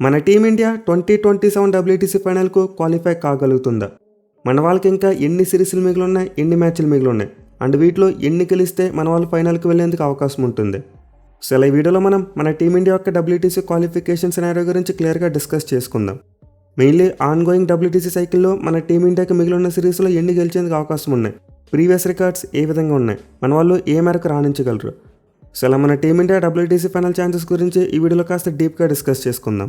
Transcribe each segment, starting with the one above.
మన team India 2027 WTC ఫైనల్కు qualify కాగలుగుతుందా? మన వాళ్ళకి ఇంకా ఎన్ని సిరీస్లు మిగిలిన్నాయి, ఎన్ని మ్యాచ్లు మిగిలిన్నాయి అండ్ వీటిలో ఎన్ని గెలిస్తే మన వాళ్ళు ఫైనల్కి వెళ్ళేందుకు అవకాశం ఉంటుంది? సో ఈ వీడియోలో మనం మన టీమిండియా యొక్క WTC క్వాలిఫికేషన్ సినారియో గురించి క్లియర్గా డిస్కస్ చేసుకుందాం. మెయిన్లీ ఆన్ గోయింగ్ WTC సైకిల్లో మన టీమిండియాకి మిగిలిన సిరీస్లో ఎన్ని గెలిచేందుకు అవకాశం ఉన్నాయి, ప్రీవియస్ రికార్డ్స్ ఏ విధంగా ఉన్నాయి, మన వాళ్ళు ఏ మేరకు రాణించగలరు. సో ఇలా మన టీమిండియా WTC ఫైనల్ ఛాన్సెస్ గురించి ఈ వీడియోలో కాస్త డీప్గా డిస్కస్ చేసుకుందాం.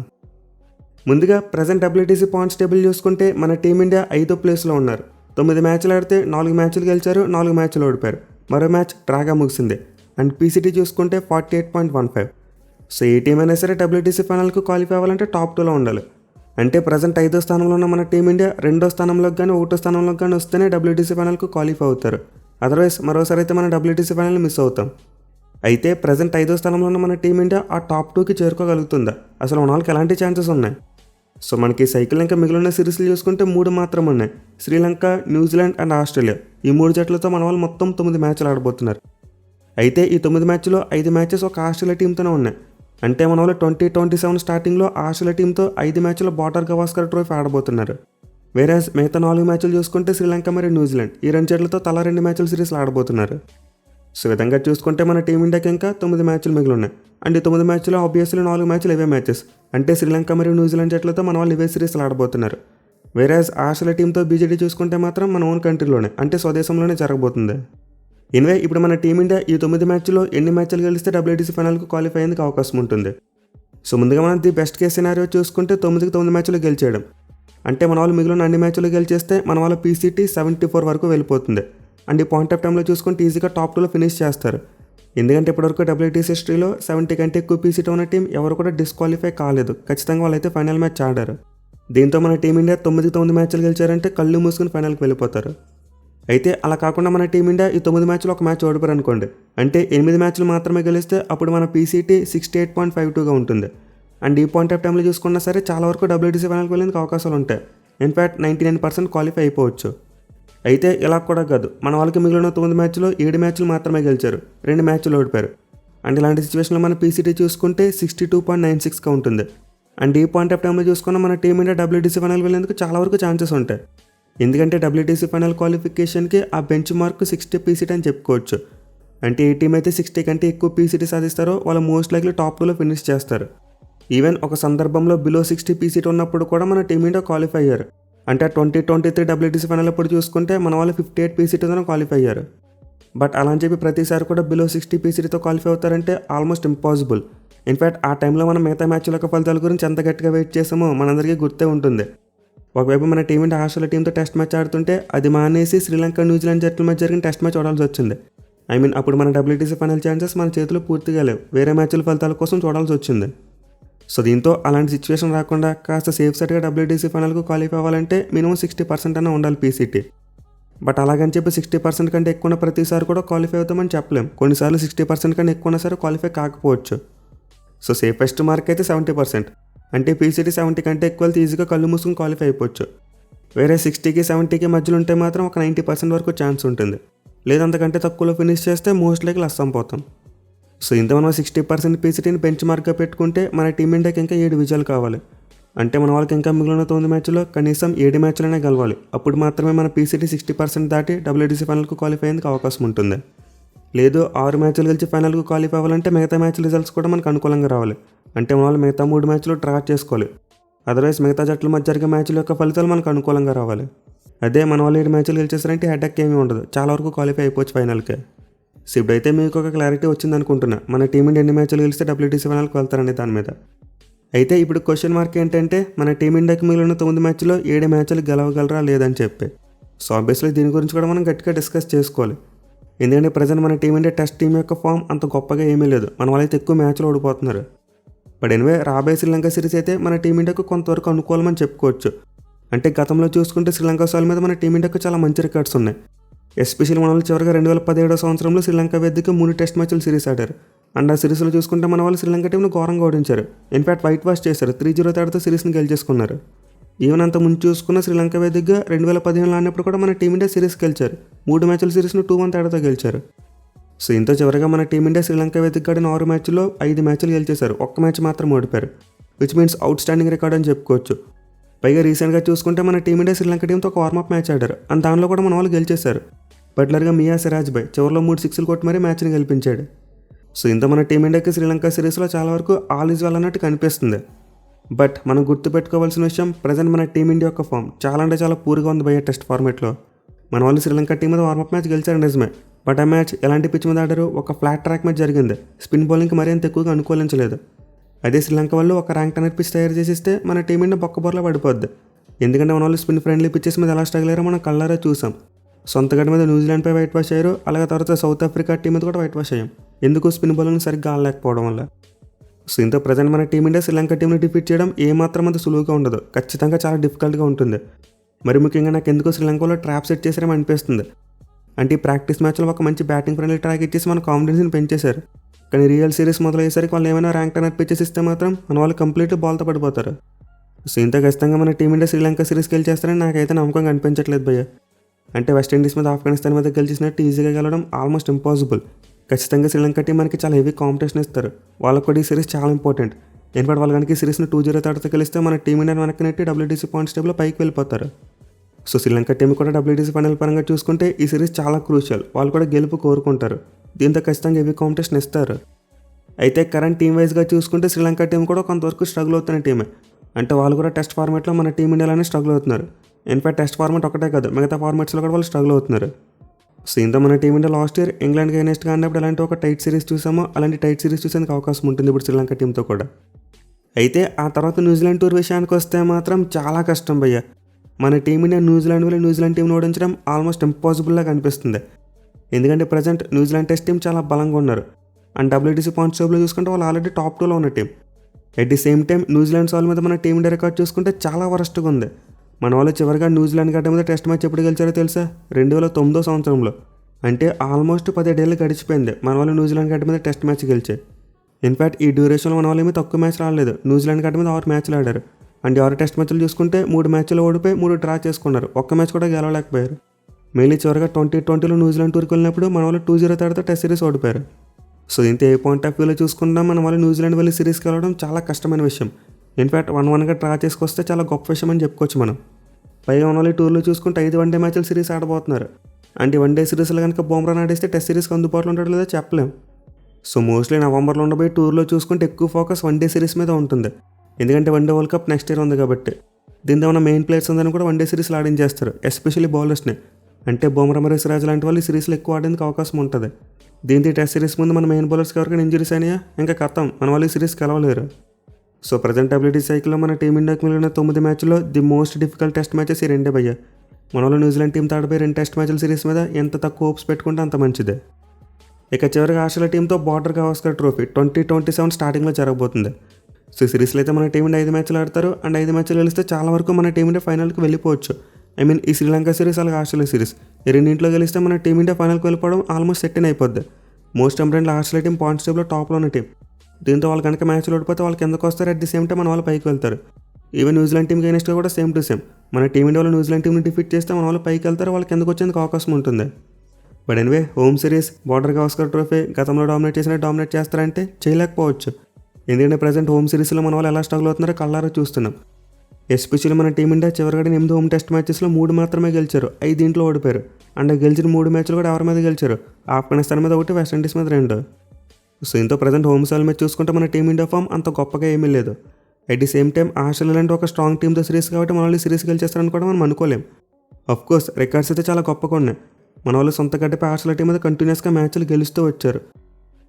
ముందుగా ప్రజెంట్ WTC పాయింట్స్ టేబుల్ చూసుకుంటే మన టీమిండియా 5వ ప్లేస్లో ఉన్నారు. 9 మ్యాచ్లు ఆడితే 4 మ్యాచ్లు గెలిచారు, 4 మ్యాచ్లు ఓడిపారు. మరో మ్యాచ్ డ్రాగా ముగిసింది. అండ్ PCT చూసుకుంటే 48.15. సో ఏ టీం అయినా సరే WTC ఫైనల్కు క్వాలిఫై అవ్వాలంటే టాప్ 2లో ఉండాలి. అంటే ప్రజెంట్ 5వ స్థానంలో ఉన్న మన టీమిండియా 2వ స్థానంలోకి కానీ 1వ స్థానంలోకి కానీ వస్తేనే WTC ఫైనల్కు క్వాలిఫై అవుతారు. అదర్వైజ్ మరోసారి అయితే మనం WTC ఫైనల్ మిస్ అవుతాం. అయితే ప్రజెంట్ 5వ స్థానంలో ఉన్న మన టీమిండియా ఆ టాప్ 2కి చేరుకోగలుగుతుందా? అసలు మన వాళ్ళకి ఎలాంటి ఛాన్సెస్ ఉన్నాయి? సో మనకి సైకిల్ ఇంకా మిగిలిన సిరీస్లు చూసుకుంటే 3 మాత్రం ఉన్నాయి. Sri Lanka, New Zealand and Australia. ఈ 3 జట్లతో మన వాళ్ళు మొత్తం 9 మ్యాచ్లు ఆడబోతున్నారు. అయితే ఈ 9 మ్యాచ్లో 5 మ్యాచెస్ ఒక ఆస్ట్రేలియా టీంతోనే ఉన్నాయి. అంటే మన వాళ్ళు 2027 స్టార్టింగ్లో ఆస్ట్రేలియా టీంతో 5 మ్యాచ్లో బార్డర్ గవాస్కర్ ట్రోఫీ ఆడబోతున్నారు. వేరేస్ మిగతా 4 మ్యాచ్లు చూసుకుంటే శ్రీలంక మరియు న్యూజిలాండ్ ఈ 2 జట్లతో తలా 2 మ్యాచ్ల సిరీస్లు ఆడబోతున్నారు. సో విధంగా చూసుకుంటే మన టీమిండియాకి ఇంకా 9 మ్యాచ్లు మిగిలి ఉన్నాయి. అండ్ ఈ 9 మ్యాచ్లో ఆబ్వియస్లీ 4 మ్యాచ్లు ఇవే మ్యాచెస్. అంటే శ్రీలంక మరియు న్యూజిలాండ్ జట్లతో మన వాళ్ళు ఇవే సిరీస్లు ఆడబోతున్నారు. వేరేస్ ఆస్ట్రేలియా టీంతో BJT చూసుకుంటే మాత్రం మన ఓన్ కంట్రీలోనే అంటే స్వదేశంలోనే జరగబోతుంది. ఎనివే ఇప్పుడు మన టీమిండియా ఈ 9 మ్యాచ్లో ఎన్ని మ్యాచ్లు గెలిస్తే WTC ఫైనల్కు క్వాలిఫై అయ్యేందుకు అవకాశం ఉంటుంది? సో ముందుగా మనం ది బెస్ట్ కేస్ సినారియో చూసుకుంటే 9కి 9 మ్యాచ్లు గెలిచేయడం. అంటే మన వాళ్ళు మిగిలిన అన్ని మ్యాచ్లు గెలిచేస్తే మన వాళ్ళ PCT 74 వరకు వెళ్ళిపోతుంది. అండ్ ఈ పాయింట్ ఆఫ్ టైంలో చూసుకుంటే ఈజీగా టాప్ 2లో ఫినిష్ చేస్తారు. ఎందుకంటే ఇప్పటివరకు WTC హిస్టరీలో 70 కంటే ఎక్కువ PCT ఉన్న టీం ఎవరు కూడా డిస్క్వాలిఫై కాలేదు. ఖచ్చితంగా వాళ్ళైతే ఫైనల్ మ్యాచ్ ఆడారు. దీంతో మన టీమిండియా 9కి 9 మ్యాచ్లు గెలిచారంటే కళ్ళు మూసుకుని ఫైనల్కి వెళ్ళిపోతారు. అయితే అలా కాకుండా మన టీమిండియా ఈ 9 మ్యాచ్లో ఒక మ్యాచ్ ఓడిపోయారు అనుకోండి, అంటే 8 మ్యాచ్లు మాత్రమే గెలిస్తే అప్పుడు మన PCT 68.52గా ఉంటుంది. అండ్ ఈ పాయింట్ ఆఫ్ టైంలో చూసుకున్నా సరే చాలా వరకు WTC ఫైనల్కి వెళ్ళేందుకు అవకాశాలు ఉంటాయి. ఇన్ఫ్యాక్ట్ 99% క్వాలిఫై అయిపోవచ్చు. అయితే ఇలా కూడా కాదు, మన వాళ్ళకి మిగిలిన 9 మ్యాచ్లో 7 మ్యాచ్లు మాత్రమే గెలిచారు, 2 మ్యాచ్లు ఓడిపారు. అండ్ ఇలాంటి సిచ్యువేషన్లో మన PCT చూసుకుంటే 62.96గా ఉంటుంది. అండ్ ఈ పాయింట్ ఆఫ్ టైంలో చూసుకున్న మన టీమిండియా WTC ఫైనల్ వెళ్ళేందుకు చాలా వరకు ఛాన్సెస్ ఉంటాయి. ఎందుకంటే WTC ఫైనల్ క్వాలిఫికేషన్కి ఆ బెంచ్ మార్క్ 60 PCT అని చెప్పుకోవచ్చు. అంటే ఏ టీం అయితే 60 కంటే ఎక్కువ PCT సాధిస్తారో వాళ్ళు మోస్ట్ లైక్లీ టాప్ 2లో ఫినిష్ చేస్తారు. ఈవెన్ ఒక సందర్భంలో బిలో 60 PCT ఉన్నప్పుడు కూడా మన టీమిండియా క్వాలిఫై అయ్యారు. అంటే 2023 WTC ఫైనల్ అప్పుడు చూసుకుంటే మన వాళ్ళు 58 PCTతో క్వాలిఫై అయ్యారు. బట్ అలా అని చెప్పి ప్రతిసారి కూడా బిలో 60 PCTతో క్వాలిఫై అవుతారంటే ఆల్మోస్ట్ ఇంపాసిబుల్. ఇన్ఫ్యాక్ట్ ఆ టైంలో మనం మిగతా మ్యాచ్ల యొక్క ఫలితాల గురించి ఎంత గట్టిగా వెయిట్ చేసామో మనందరికీ గుర్తే ఉంటుంది. ఒకవైపు మన టీమిండియా ఆస్ట్రేలియా టీంతో టెస్ట్ మ్యాచ్ ఆడుతుంటే అది మానేసి శ్రీలంక, న్యూజిలాండ్ జట్ల మధ్య జరిగిన టెస్ట్ మ్యాచ్ ఆడాల్సి వచ్చింది. అప్పుడు మన WTC ఫైనల్ ఛాన్సెస్ మన చేతిలో పూర్తిగా లేవు, వేరే మ్యాచ్ల ఫలితాల కోసం చూడాల్సి వచ్చింది. సో దీంతో అలాంటి సిచ్యువేషన్ రాకుండా కాస్త సేఫ్ సైడ్గా WTC ఫైనల్కు క్వాలిఫై అవ్వాలంటే మినిమం 60% అన్న ఉండాలి PCT. బట్ అలాగని చెప్పి 60% కంటే ఎక్కువ ఉన్న ప్రతిసారి కూడా క్వాలిఫై అవుతామని చెప్పలేం. కొన్నిసార్లు 60% కంటే ఎక్కువ ఉన్నా సరే క్వాలిఫై కాకపోవచ్చు. సో సేఫెస్ట్ మార్క్ అయితే 70%. అంటే PCT 70 కంటే ఎక్కువ వెళ్తే ఈజీగా కళ్ళు మూసుకుని క్వాలిఫై అయిపోవచ్చు. వేరే 60కి 70కి మధ్యలో ఉంటే మాత్రం ఒక 90% వరకు ఛాన్స్ ఉంటుంది. లేదంతకంటే తక్కువలో ఫినిష్ చేస్తే మోస్ట్ లైక్ లస్సం పోతాం. సో ఇంత మనం 60% PCTని బెంచ్ మార్క్గా పెట్టుకుంటే మన టీమిండియాకి ఇంకా 7 విజయాలు కావాలి. అంటే మన వాళ్ళకి ఇంకా మిగిలిన 9 మ్యాచ్లో కనీసం 7 మ్యాచ్లనే గెలవాలి. అప్పుడు మాత్రమే మన PCT 60% దాటి WTC ఫైనల్కు క్వాలిఫై అయ్యేందుకు అవకాశం ఉంటుంది. లేదు 6 మ్యాచ్లు గెలిచి ఫైనల్కు క్వాలిఫై అవ్వాలంటే మిగతా మ్యాచ్ రిజల్ట్స్ కూడా మనకు అనుకూలంగా రావాలి. అంటే మన వాళ్ళు మిగతా 3 మ్యాచ్లు డ్రా చేసుకోవాలి. అదర్వైజ్ మిగతా జట్ల మధ్య జరిగే మ్యాచ్ల యొక్క ఫలితాలు మనకు అనుకూలంగా రావాలి. అదే మన వాళ్ళు 7 మ్యాచ్లు గెలిచేసారంటే హెడ్ఎక్ ఏమీ ఉండదు, చాలా వరకు క్వాలిఫై అయిపోవచ్చు ఫైనల్కే. సో ఇప్పుడైతే మీకు ఒక క్లారిటీ వచ్చింది అనుకుంటున్నా మన టీమిండియా ఎన్ని మ్యాచ్లు గెలిస్తే WTC ఫైనల్కి వెళ్తారనే దాని మీద. అయితే ఇప్పుడు క్వశ్చన్ మార్క్ ఏంటంటే మన టీమిండియాకి మిగిలిన 9 మ్యాచ్లో 7 మ్యాచ్లు గెలవగలరా లేదని చెప్పి. సో ఆబ్వియస్లీ దీని గురించి కూడా మనం గట్టిగా డిస్కస్ చేసుకోవాలి. ఎందుకంటే ప్రజెంట్ మన టీమిండియా టెస్ట్ టీం యొక్క ఫామ్ అంత గొప్పగా ఏమీ లేదు, మన వాళ్ళైతే ఎక్కువ మ్యాచ్లు ఓడిపోతున్నారు. బట్ ఎనివే రాబోయే శ్రీలంక సిరీస్ అయితే మన టీమిండియాకు కొంతవరకు అనుకూలమని చెప్పుకోవచ్చు. అంటే గతంలో చూసుకుంటే శ్రీలంక సాల్ మీద మన టీమిండియాకు చాలా మంచి రికార్డ్స్ ఉన్నాయి. ఎస్పెషల్లీ మన వాళ్ళు చివరిగా 2017 సంవత్సరంలో శ్రీలంక వేదికగా 3 టెస్ట్ మ్యాచ్లు సిరీస్ ఆడారు. అండ్ ఆ సిరీస్లో చూసుకుంటే మన వాళ్ళు శ్రీలంక టీంను ఘోరంగా ఓడించారు. ఇన్ఫ్యాక్ట్ వైట్ వాష్ చేశారు, 3-0 తేడాతో సిరీస్ని గెలిచేసుకున్నారు. ఈవెన్ అంత ముందు చూసుకున్న శ్రీలంక వేదికగా 2015లో ఆడినప్పుడు కూడా మన టీమిండియా సిరీస్ గెలిచారు. 3 మ్యాచ్ల సిరీస్ను 2-1 తేడాతో గెలిచారు. సో ఇంత చివరిగా మన టీమిండియా శ్రీలంక వేదికగా 6 మ్యాచ్ల్లో 5 మ్యాచ్లు గెలిచేశారు, ఒక్క మ్యాచ్ మాత్రం ఓడిపారు. Which means outstanding record అని చెప్పుకోవచ్చు. పైగా రీసెంట్గా చూసుకుంటే మన టీమిండియా శ్రీలంక టీంతో ఒక వార్మప్ మ్యాచ్ ఆడారు అండ్ దానిలో కూడా మన వాళ్ళు గెలిచేశారు. బట్లర్గా మియా సిరాజ్ భాయ్ చివరిలో 3 సిక్స్లు కొట్టి మరీ మ్యాచ్ని గెలిపించాడు. సో ఇంత మన టీమిండియాకి శ్రీలంక సిరీస్లో చాలా వరకు ఆల్ ఈజ్ వెల్ అన్నట్టు కనిపిస్తుంది. బట్ మనం గుర్తుపెట్టుకోవాల్సిన విషయం ప్రజెంట్ మన టీమిండియా యొక్క ఫామ్ చాలా అంటే చాలా పూర్గా ఉంది భయ్య. టెస్ట్ ఫార్మేట్లో మన వాళ్ళు శ్రీలంక టీం మీద వార్మప్ మ్యాచ్ గెలిచారు నిజమే, బట్ ఆ మ్యాచ్ ఎలాంటి పిచ్ మీద ఆడారు? ఒక ఫ్లాట్ ట్రాక్ మ్యాచ్ జరిగింది. స్పిన్ బౌలింగ్కి మరీ అంత ఎక్కువగా అనుకూలించలేదు. అదే శ్రీలంక వాళ్ళు ఒక ర్యాంక్ టనర్ పిచ్ తయారు చేసిస్తే మన టీమిండియా బొక్కబోర్లా పడిపోద్ది. ఎందుకంటే మన వాళ్ళు స్పిన్ ఫ్రెండ్లీ పిచ్చెస్ మీద ఎలా స్ట్రగుల్ అయ్యారో మనం కళ్ళారా చూసాం. సొంత గడ్డ మీద న్యూజిలాండ్పై వైట్ వాష్ అయ్యారు, అలాగే తర్వాత సౌత్ ఆఫ్రికా టీం మీద కూడా వైట్ వాష్ అయ్యాం. ఎందుకు? స్పిన్ బౌలింగ్ సరిగ్గా ఆడలేకపోవడం వల్ల. సో ఇంత ప్రజెంట్ మన టీమిండియా శ్రీలంక టీంని డిఫీట్ చేయడం ఏమాత్రం అంత సులువుగా ఉండదు, ఖచ్చితంగా చాలా డిఫికల్ట్గా ఉంటుంది. మరి ముఖ్యంగా నాకు ఎందుకు శ్రీలంకలో ట్రాప్ సెట్ చేసారేమో అనిపిస్తుంది. అంటే ఈ ప్రాక్టీస్ మ్యాచ్లో ఒక మంచి బ్యాటింగ్ ఫ్రెండ్లీ ట్రాక్ ఇచ్చేసి మన కాన్ఫిడెన్స్ని పెంచేశారు. కానీ రియల్ సిరీస్ మొదలయ్యేసరికి వాళ్ళు ఏమైనా ర్యాంక్ టనర్ పిచ్చెస్ ఇస్తే మాత్రం మన వాళ్ళు కంప్లీట్లీ బాల్తో పడిపోతారు. సో ఇంత ఖచ్చితంగా మన టీమిండియా శ్రీలంక సిరీస్ గెలిచేస్తారని నాకైతే నమ్మకంగా అనిపించట్లేదు భయ్య. అంటే వెస్టిండీస్ మీద ఆఫ్ఘనిస్తాన్ మీద గెలిచినట్టు ఈజీగా గెలవడం ఆల్మోస్ట్ ఇంపాసిబుల్. ఖచ్చితంగా శ్రీలంక టీం మనకి చాలా హెవీ కాంపిటీషన్ ఇస్తారు. వాళ్ళకు కూడా ఈ సిరీస్ చాలా ఇంపార్టెంట్. ఎందుకంటే వాళ్ళు కనుక ఈ సిరీస్ని 2-0 తేడాతో గెలిస్తే మన టీమిండియా వెనక్కి నెట్టి WTC పాయింట్స్ టేబుల్లో పైకి వెళ్ళిపోతారు. సో శ్రీలంక టీం కూడా WTC ఫైనల్ పరంగా చూసుకుంటే ఈ సిరీస్ చాలా క్రూషియల్. వాళ్ళు కూడా గెలుపు కోరుకుంటారు. దీంతో ఖచ్చితంగా హెవీ కాంపిటీషన్ ఇస్తారు. అయితే కరెంట్ టీం వైజ్గా చూసుకుంటే శ్రీలంక టీం కూడా కొంతవరకు స్ట్రగుల్ అవుతున్న టీమే. అంటే వాళ్ళు కూడా టెస్ట్ ఫార్మాట్లో మన టీమిండియాలోనే స్ట్రగుల్ అవుతున్నారు. ఇన్ఫాక్ట్ టెస్ట్ ఫార్మాట్ ఒకటే కాదు, మిగతా ఫార్మాట్స్లో కూడా వాళ్ళు స్ట్రగుల్ అవుతున్నారు. సో ఇంత మన టీమిండియా లాస్ట్ ఇయర్ ఇంగ్లాండ్కి అగైనెస్ట్గా ఆడినప్పుడు అలాంటి ఒక టైట్ సిరీస్ చూసామో అలాంటి టైట్ సిరీస్ చూసేందుకు అవకాశం ఉంటుంది ఇప్పుడు శ్రీలంక టీంతో కూడా. అయితే ఆ తర్వాత న్యూజిలాండ్ టూర్ విషయానికి వస్తే మాత్రం చాలా కష్టం భయ్య. మన టీమిండియా న్యూజిలాండ్ టీంని ఓడించడం ఆల్మోస్ట్ ఇంపాసిబుల్లా కనిపిస్తుంది. ఎందుకంటే ప్రజెంట్ న్యూజిలాండ్ టెస్ట్ టీం చాలా బలంగా ఉన్నారు. అండ్ WTC పాయింట్స్ టేబుల్లో చూసుకుంటే వాళ్ళు ఆల్రెడీ టాప్ 2లో ఉన్న team. At the same time New Zealand సాల్ మీద మన టీమిండియా రికార్డ్ చూసుకుంటే చాలా వరస్ట్గా ఉంది. మన వాళ్ళు చివరిగా న్యూజిలాండ్ గడ్డ మీద టెస్ట్ మ్యాచ్ ఎప్పుడు గెలిచారో తెలుసా? 2009 సంవత్సరంలో. అంటే ఆల్మోస్ట్ 17 ఏళ్ళు గడిచిపోయింది మన వాళ్ళు న్యూజిలాండ్ గడ్డ మీద టెస్ట్ మ్యాచ్ గెలిచాయి. ఇన్ఫాక్ట్ ఈ డ్యూరేషన్లో మన వాళ్ళు ఏమీ తక్కువ మ్యాచ్లు ఆడలేదు. న్యూజిలాండ్ గడ్డ మీద 6 మ్యాచ్లు ఆడారు. అండ్ 6 టెస్ట్ మ్యాచ్లు చూసుకుంటే 3 మ్యాచ్లు ఓడిపోయి 3 డ్రా చేసుకున్నారు. ఒక్క మ్యాచ్ కూడా గెలవలేకపోయారు. మెయిన్లీ చివరిగా 2020లో న్యూజిలాండ్ టూర్కి వెళ్ళినప్పుడు మన వాళ్ళు 2-0 తేడాతో టెస్ట్ సిరీస్ ఓడిపోయారు. సో ఇంత ఏ పాయింట్ ఆఫ్ వ్యూలో చూసుకుంటాం మన వాళ్ళు న్యూజిలాండ్ వెళ్ళి సిరీస్కి వెళ్ళడం చాలా కష్టమైన విషయం. ఇన్ఫాక్ట్ 1-1గా డ్రా చేసుకొస్తే చాలా గొప్ప విషయం అని చెప్పుకోవచ్చు మనం. పైగా మన వాళ్ళు టూర్లో చూసుకుంటే 5 వన్డే మ్యాచ్లు సిరీస్ ఆడబోతున్నారు. అంటే వన్డే సిరీస్లో కనుక బుమ్రా ఆడిస్తే టెస్ట్ సిరీస్కి అందుబాటులో ఉంటాడో లేదో చెప్పలేం. సో మోస్ట్లీ నవంబర్లో ఉండబోయే టూర్లో చూసుకుంటే ఎక్కువ ఫోకస్ వన్డే సిరీస్ మీద ఉంటుంది. ఎందుకంటే one day world cup next year ఉంది కాబట్టి. దీంతో మన మెయిన్ ప్లేయర్స్ ఉందని కూడా వన్డే సిరీస్లో ఆడించేస్తారు, ఎస్పెషల్లీ బౌలర్స్ని. అంటే బుమ్రా మరియు సిరాజ్ లాంటి వాళ్ళు ఈ సిరీస్లో ఎక్కువ ఆడేందుకు అవకాశం ఉంటుంది. దీంతో టెస్ట్ సిరీస్ ముందు మన మెయిన్ బౌలర్స్కి ఎవరికైనా ఇంజరీస్ అయినాయా ఇంకా కథం, మన వాళ్ళు ఈ సిరీస్ గెలవలేరు. సో ప్రజెంట్ WTC సైకిల్లో మన టీమిండియాకి మిగిలిన 9 మ్యాచ్లో the most difficult test matches ఈ రెండే భయ్య. మన వాళ్ళు న్యూజిలాండ్ టీం తాడిపోయి 2 టెస్ట్ మ్యాచ్ల సిరీస్ మీద ఎంత తక్కువ హోప్స్ పెట్టుకుంటే అంత మంచిదే. ఇక చివరిగా ఆస్ట్రేలియా టీంతో బార్డర్ గవాస్కర్ ట్రోఫీ 2027 స్టార్టింగ్లో జరగబోతుంది. సో ఈ సిరీస్లో అయితే మన టీమిండియా 5 మ్యాచ్లు ఆడతారు. అండ్ 5 మ్యాచ్లు గెలిస్తే చాలా వరకు మన టీమిండియా ఫైనల్కి వెళ్ళిపోవచ్చు. ఈ శ్రీలంక సిరీస్ అలాగే ఆస్ట్రేలియా సిరీస్ ఈ రెండింటిలో గెలిస్తే మన టీమిండియా ఫైనల్కి వెళ్ళిపోవడం ఆల్మోస్ట్ సెట్ అయిపోద్ది. Most important Australia team points టేబుల్లో టాప్లో ఉన్న టీం. దీంతో వాళ్ళు కనుక మ్యాచ్లు ఓడిపోతే వాళ్ళు కిందకు వస్తారు. అట్ ది సేమ్ టైం మన వాళ్ళు పైకి వెళ్తారు. ఈవెన్ న్యూజిలాండ్ టీంకి అగైనెస్ట్గా కూడా సేమ్ టు సేమ్ మన టీమిండియా వాళ్ళు న్యూజిలాండ్ టీంని డిఫీట్ చేస్తే మన వాళ్ళు పైకి వెళ్తారు, వాళ్ళు కిందకు వచ్చేందుకు అవకాశం ఉంటుంది. But anyway home series border Gavaskar trophy గతంలో డామినేట్ చేస్తారంటే చేయలేకపోవచ్చు. ఎందుకంటే ప్రజెంట్ హోమ్ సిరీస్లో మన వాళ్ళు ఎలా స్ట్రగుల్ అవుతున్నారో కళ్ళారా చూస్తున్నాం. ఎస్పెషల్లీ మన టీమిండియా చివరిగా 8 హోమ్ టెస్ట్ మ్యాచెస్లో 3 మాత్రమే గెలిచారు, 5 ఇంట్లో ఓడిపోయారు. అండ్ గెలిచిన 3 మ్యాచ్లు కూడా ఎవరి మీద గెలిచారు? ఆఫ్ఘనిస్తాన్ మీద 1, వెస్టిండీస్ మీద 2. సో ఇంతో ప్రజెంట్ హోమ్ సాల్ మ్యాచ్ చూసుకుంటే మన టీమిండియా ఫామ్ అంత గొప్పగా ఏమీ లేదు. At the same time Australia లాంటి ఒక స్ట్రాంగ్ టీంతో సిరీస్ కాబట్టి మన వాళ్ళు సిరీస్ గెలిచేస్తారని కూడా మనం అనుకోలేం. అఫ్కోర్స్ రికార్డ్స్ అయితే చాలా గొప్పగా ఉన్నాయి. మన వాళ్ళు సొంత గడ్డపై ఆస్ట్రేలియా టీం మీద కంటిన్యూస్గా మ్యాచ్లు గెలుస్తూ వచ్చారు.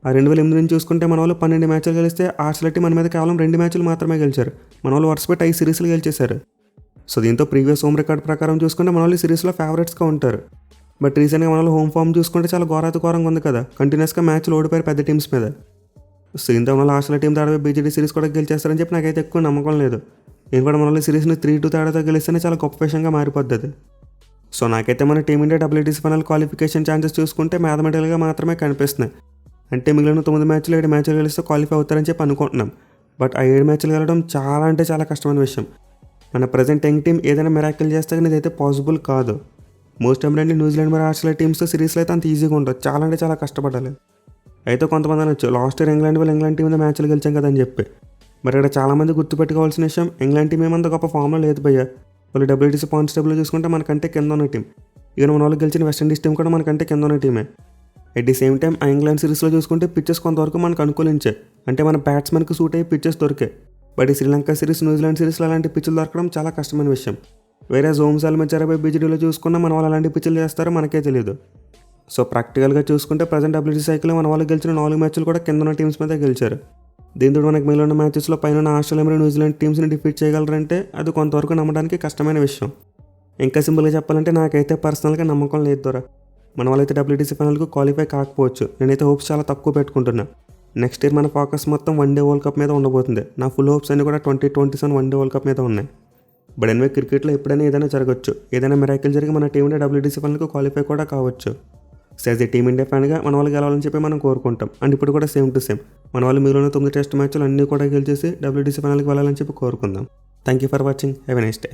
ఆ 2008 నుంచి చూసుకుంటే మన వాళ్ళు 12 మ్యాచ్లు గెలిస్తే ఆస్ట్రేలియా టీం మన మీద కేవలం 2 మ్యాచ్లు మాత్రమే గెలిచారు. మన వాళ్ళు వరుసపెట్టి 5 సిరీస్లు గెలిచేశారు. సో దీంతో ప్రీవియస్ హోమ్ రికార్డ్ ప్రకారం చూసుకుంటే మన వాళ్ళు సిరీస్లో ఫేవరెట్స్గా ఉంటారు. బట్ రీసెంట్గా మన వాళ్ళు హోమ్ ఫామ్ చూసుకుంటే చాలా ఘోరంగా ఉంది కదా, కంటిన్యూస్గా మ్యాచ్లు ఓడిపోయారు పెద్ద టీమ్స్ మీద. సో ఇంత మన ఆస్ట్రేలియా టీం తేడా BJD సిరీస్ కూడా గెలిచేస్తారని చెప్పి నాకైతే ఎక్కువ నమ్మకం లేదు. నేను కూడా మన వాళ్ళు సిరీస్ని 3-2 తేడాతో గెలిస్తేనే చాలా గొప్ప విషయంగా మారిపోద్ది. సో నాకైతే మన team India WTC final qualification chances చూసుకుంటే మ్యాథమెటికల్గా మాత్రమే కనిపిస్తున్నాయి. అంటే మిగిలిన 9 మ్యాచ్లు 7 మ్యాచ్లు గెలిస్తే క్వాలిఫై అవుతారని చెప్పి అనుకుంటున్నాం. బట్ ఆ 7 మ్యాచ్లు గెలవడం చాలా అంటే చాలా కష్టమైన విషయం. మన ప్రజెంట్ యంగ్ టీం ఏదైనా మిరాకిల్ చేస్తే కానీ ఇదైతే పాసిబుల్ కాదు. మోస్ట్ ఇంపార్టెంట్లీ న్యూజిలాండ్ మరియు ఆస్ట్రేలియా టీమ్స్తో సిరీస్లో అయితే అంత ఈజీగా ఉండదు, చాలా అంటే చాలా కష్టపడాలి. అయితే కొంతమంది అనొచ్చు లాస్ట్ ఇయర్ ఇంగ్లాండ్ టీం మీద మ్యాచ్లు గెలిచాం కదా అని చెప్పి. మరి ఇక్కడ చాలామంది గుర్తుపెట్టుకోవాల్సిన విషయం, ఇంగ్లాండ్ టీం ఏమంత గొప్ప ఫామ్లో లేదు భయ్య. వాళ్ళు WTC పాయింట్స్ టేబుల్లో చూసుకుంటే మనకంటే కింద ఉన్న టీం. ఇక మన వాళ్ళు గెలిచిన వెస్టిండీస్ టీం కూడా మనకంటే కింద ఉన్న టీమే. అట్ ది సేమ్ టైం ఆ ఇంగ్లాండ్ సిరీస్లో చూసుకుంటే పిచ్చెస్ కొంతవరకు మనకు అనుకూలించే, అంటే మన బ్యాట్స్మెన్కి సూట్ అయ్యే పిచ్చెస్ దొరికాయి. బట్ ఈ శ్రీలంక సిరీస్, న్యూజిలాండ్ సిరీస్లో అలాంటి పిచ్చులు దొరకడం చాలా కష్టమైన విషయం. వేరే జోమ్సాల్ మెచ్చారపై BGDలో చూసుకున్నా మన వాళ్ళు అలాంటి పిచ్చులు చేస్తారో మనకే తెలియదు. సో ప్రాక్టికల్గా చూసుకుంటే ప్రజెంట్ WTC సైకిల్లో మన వాళ్ళు గెలిచిన 4 మ్యాచ్లు కూడా కింద ఉన్న టీమ్స్ మీద గెలిచారు. దీంతో మనకు మిగిలిన మ్యాచెస్లో పైన ఆస్ట్రేలియా మరియు న్యూజిలాండ్ టీమ్స్ని డిఫీట్ చేయగలరంటే అది కొంతవరకు నమ్మడానికి కష్టమైన విషయం. ఇంకా సింపుల్గా చెప్పాలంటే నాకైతే పర్సనల్గా నమ్మకం లేదు దొర. మన వాళ్ళైతే WTC ఫైనల్కు క్వాలిఫై కాకపోవచ్చు. నేనైతే హోప్స్ చాలా తక్కువ పెట్టుకుంటున్నా. నెక్స్ట్ ఇయర్ మన ఫోకస్ మొత్తం వన్డే వరల్డ్ కప్ మీద ఉండబోతుంది. నా ఫుల్ హోప్స్ అన్ని కూడా 2027 వన్డే వరల్డ్ కప్ మీద ఉన్నాయి. బట్ ఎనివే క్రికెట్లో ఎప్పుడైనా ఏదైనా జరగచ్చు. ఏదైనా మిరాకిల్ జరిగి మన టీం WTC ఫైనల్కు క్వాలిఫై కూడా కావచ్చు. యాజ్ ఏ టీమిండియా ఫ్యాన్గా మన వాళ్ళు గెలవాలని చెప్పి మనం కోరుకుంటాం. అండ్ ఇప్పుడు కూడా సేమ్ టు సేమ్ మన వాళ్ళు మిగిలిన 9 టెస్ట్ మ్యాచ్లు అన్నీ కూడా గెలిచేసి WTC ఫైనల్కి వెళ్ళాలని చెప్పి కోరుకుందాం. Thank you for watching. Have a nice day.